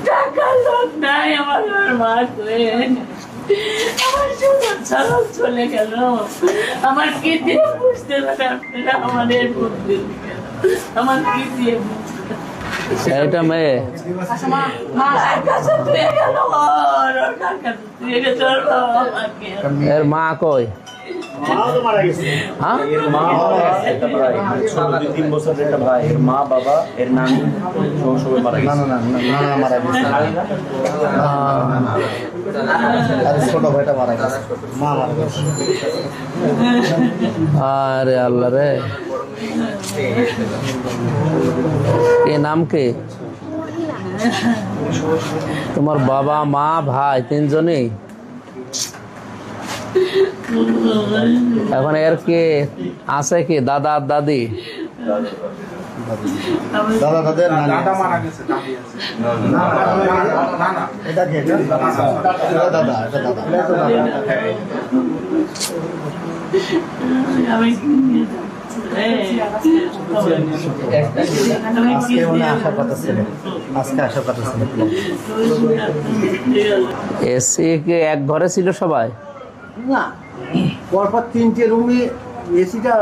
টাকা লোক নাই আমার মা আমার ছাড়া চলে গেল। আমার কি দিয়ে বুঝতে পারে আপনারা আমাদের বুদ্ধি আমার কি দিয়ে এটা মেয়ে এর মা কই? মা বাবা এর নাম সবাই ছোট ভাইটা মারা গেছে, মা মারা গেছে। আরে আল্লাহ রে, এ নাম কে? তোমার বাবা মা ভাই তিনজনই? এখন এর কে আছে কি দাদা দাদি? দাদা দাদের দাদা মারা গেছে, দাদি আছে। এটা কি? এটা দাদা, এটা দাদা। আজকে মনে আসার কথা ছিল, আজকে আসার কথা ছিল। এসি কে এক ঘরে ছিল সবাই? না, পরপর তিনটে রুমে এসিটা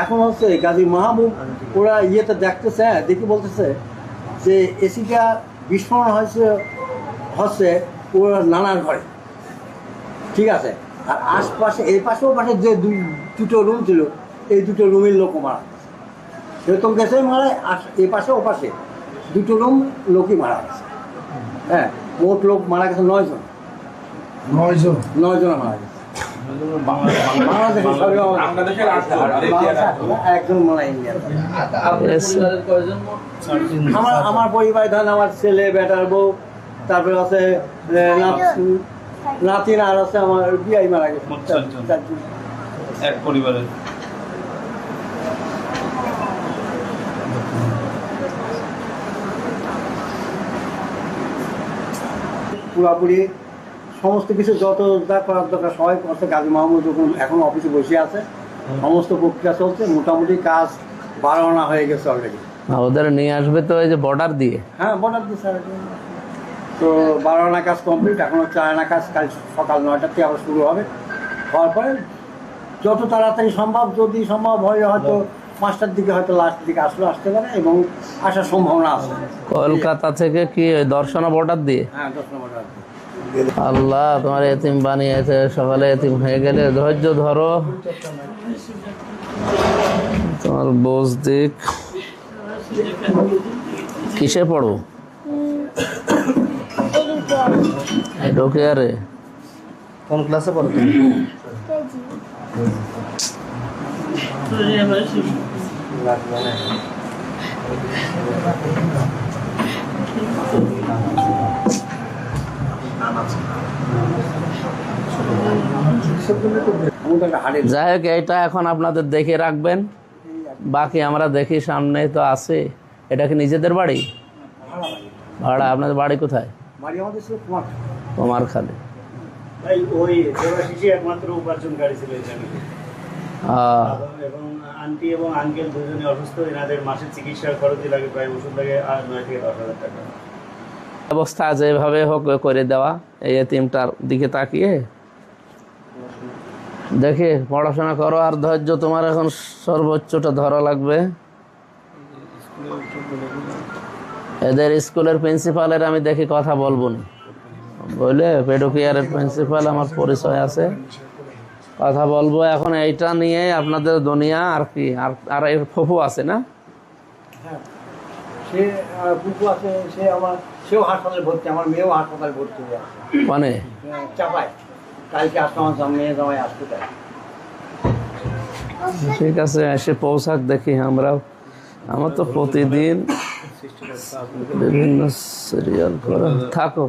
এখন হচ্ছে গাজী মাহবুব ওরা ইয়েতে দেখতেছে, দেখি বলতেছে যে এসিটা বিস্ফোরণ হচ্ছে ওরা নানার ঘরে, ঠিক আছে। আর আশপাশে এই পাশে ও পাশে যে দুটো রুম ছিল, এই দুটো রুমের লোক মারা গেছে। এরকম গেছে মারা, এই পাশে ও পাশে দুটো রুম লোকই মারা গেছে। হ্যাঁ, মোট লোক মারা গেছে 9 জন। 9 জন মারা গেছে। আমার পরিবার ধরেন আমার ছেলে বেটার বউ, তারপরে আছে নাতিন, আর আছে আমার বিয়াই মারা গেছে। এক পরিবারের পুরাপুরি সমস্ত কিছু যত যা করার দরকার সবাই করছে। গাজী মাহমুদ যখন এখন অফিসে বসে আছে, সমস্ত প্রক্রিয়া চলছে, মোটামুটি কাজ 12 আনা হয়ে গেছে অলরেডি। ওদের নিয়ে আসবে তো এই যে বর্ডার দিয়ে? হ্যাঁ, বর্ডার দিয়ে স্যার। তো 12 আনা কাজ কমপ্লিট, এখনো 4 আনা কাজ কাল সকাল 9টার থেকে আবার শুরু হবে। হওয়ার পরে যত তাড়াতাড়ি সম্ভব, যদি সম্ভব হয় হয়তো 5টার দিকে হয়তো লাস্টের দিকে আসতে পারে এবং আসার সম্ভাবনা আছে। কলকাতা থেকে কি দর্শনা বর্ডার দিয়ে? হ্যাঁ, 10 নম্বর আছে। আল্লাহ তোমার এতিম বানিয়েছে, সকালে এতিম হয়ে গেলে ধৈর্য ধরো, তোমার বোঝ দিক। কিসে পড়ো? ঢোকে আরে কোন ক্লাসে পড়ো তুমি? যাই হোক, এটা এখন আপনাদের দেখে রাখবেন, বাকি আমরা দেখি সামনে তো আছে। এটা কি নিজেদের বাড়ি? ভাড়া? আপনাদের বাড়ি কোথায়? কুমারখালী। একমাত্র উপার্জনকারী ছিল এবং আন্টি এবং আঙ্কেল দুজনে অসুস্থ। এনাদের মাসের চিকিৎসার খরচই লাগে প্রায়, ওষুধ লাগে 9 থেকে 10,000 টাকা। ব্যবস্থা যেভাবে হোক করে দেওয়া। এই এতিমটার দিকে তাকিয়ে দেখে পড়াশোনা করো, আর ধৈর্য তোমার এখন সর্বোচ্চটা ধরা লাগবে। এদের স্কুলের প্রিন্সিপালের আমি দেখি কথা বলবো না, বলে পেডোকিয়ারের প্রিন্সিপাল আমার পরিচয় আছে, কথা বলবো এখন এইটা নিয়ে। আপনাদের দুনিয়া আর কি, আর এর ফুফু আছে না? হ্যাঁ, সে ফুফু আছে, সেও হাসপাতালে ভর্তি, আমার মেয়েও হাসপাতালে ভর্তি হয়ে আছে। মানে চাপায় কালকে আসতে আমার মেয়ে জামাই আসতে চাই। ঠিক আছে, এসে পৌঁছাক দেখি আমরাও। আমার তো প্রতিদিন বিভিন্ন সিরিয়াল করে থাকো।